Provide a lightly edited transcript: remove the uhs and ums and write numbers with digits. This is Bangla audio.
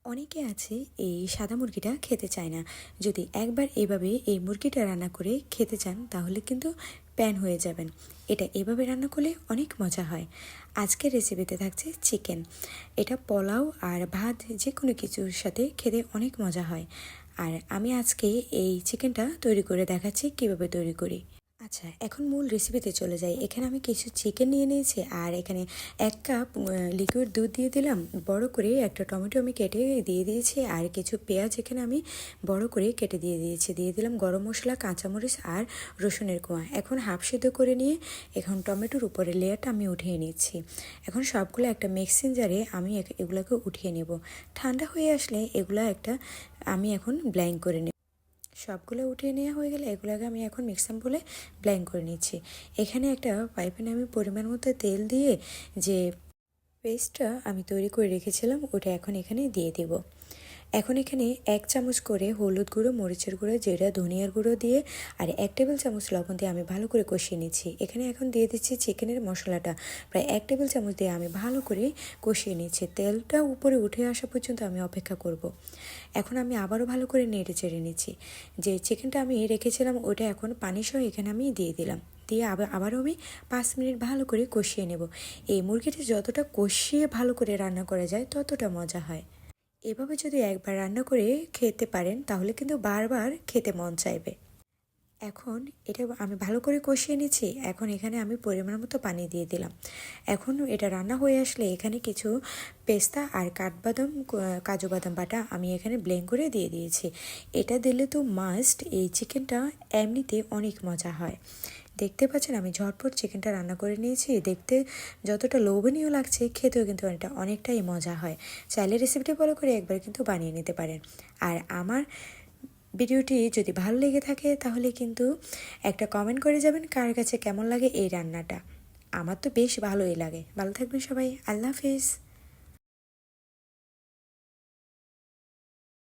অনেকে আছে এই সাদা মুরগিটা খেতে চায় না। যদি একবার এভাবে এই মুরগিটা রান্না করে খেতে চান তাহলে কিন্তু প্যান হয়ে যাবেন। এটা এভাবে রান্না করলে অনেক মজা হয়। আজকের রেসিপিতে থাকছে চিকেন। এটা পোলাও আর ভাত যে কোনো কিছুর সাথে খেতে অনেক মজা হয়। আর আমি আজকে এই চিকেনটা তৈরি করে দেখাচ্ছি কিভাবে তৈরি করি। আচ্ছা, এখন মূল রেসিপিতে চলে যাই। এখানে আমি কিছু চিকেন নিয়ে নিয়েছি আর এখানে 1 কাপ লিকুইড দুধ দিয়ে দিলাম। বড় করে একটা টমেটো আমি কেটে দিয়ে দিয়েছি আর কিছু পেঁয়াজ এখানে আমি বড় করে কেটে দিয়ে দিয়েছি। দিয়ে দিলাম গরম মশলা, কাঁচামরিচ আর রসুনের কোয়া। এখন হাফ সিদ্ধ করে নিয়ে এখন টমেটোর উপরে লেয়ারটা আমি উঠিয়ে নিচ্ছি। এখন সবগুলো একটা মিক্সিং জারে আমি এগুলোকে উঠিয়ে নেব। ঠান্ডা হয়ে আসলে এগুলো আমি এখন ব্লেন্ড করে নেব। সবগুলো উঠিয়ে নেওয়া হয়ে গেলে এগুলোকে আমি এখন মিক্সার বলে ব্লেন্ড করে নিচ্ছি। এখানে একটা পাইপ্যানে আমি পরিমাণ মতো তেল দিয়ে যে পেস্টটা আমি তৈরি করে রেখেছিলাম ওটা এখন এখানে দিয়ে দেব। এখন এখানে 1 চামচ করে হলুদ গুঁড়ো, মরিচের গুঁড়ো, জিরা, ধনিয়ার গুঁড়ো দিয়ে আর 1 টেবিল চামচ লবণ দিয়ে আমি ভালো করে কষিয়ে নিচ্ছি। এখানে এখন দিয়ে দিচ্ছি চিকেনের মশলাটা, প্রায় 1 টেবিল চামচ দিয়ে আমি ভালো করে কষিয়ে নিচ্ছি। তেলটা উপরে উঠে আসা পর্যন্ত আমি অপেক্ষা করব। এখন আমি আবারও ভালো করে নেড়ে চেড়ে নিচ্ছি। যে চিকেনটা আমি রেখেছিলাম ওটা এখন পানি সহ এখানে আমি দিয়ে দিলাম। দিয়ে আবারও আমি 5 মিনিট ভালো করে কষিয়ে নেব। এই মুরগিটা যতটা কষিয়ে ভালো করে রান্না করা যায় ততটা মজা হয়। এভাবে যদি একবার রান্না করে খেতে পারেন তাহলে কিন্তু বারবার খেতে মন চাইবে। এখন এটা আমি ভালো করে কষিয়ে নিচ্ছি। এখন এখানে আমি পরিমাণ মতো পানি দিয়ে দিলাম। এখন এটা রান্না হয়ে আসলে এখানে কিছু পেস্তা আর কাঠবাদাম, কাজু বাদাম বাটা আমি এখানে ব্লেন্ড করে দিয়ে দিয়েছি। এটা দিলে তো মাস্ট, এই চিকেনটা এমনিতে অনেক মজা হয়। দেখতে পাচ্ছেন আমি ঝটপট চিকেনটা রান্না করে নিয়েছি। দেখতে যতটা লোভনীয় লাগছে খেতেও কিন্তু এটা অনেকটাই মজা হয়। চাইলে রেসিপিটি ফলো করে একবার কিন্তু বানিয়ে নিতে পারেন। আর আমার ভিডিওটি যদি ভালো লেগে থাকে তাহলে কিন্তু একটা কমেন্ট করে যাবেন কার কাছে কেমন লাগে এই রান্নাটা। আমার তো বেশ ভালোই লাগে। ভালো থাকবেন সবাই। আল্লাহ হাফিজ।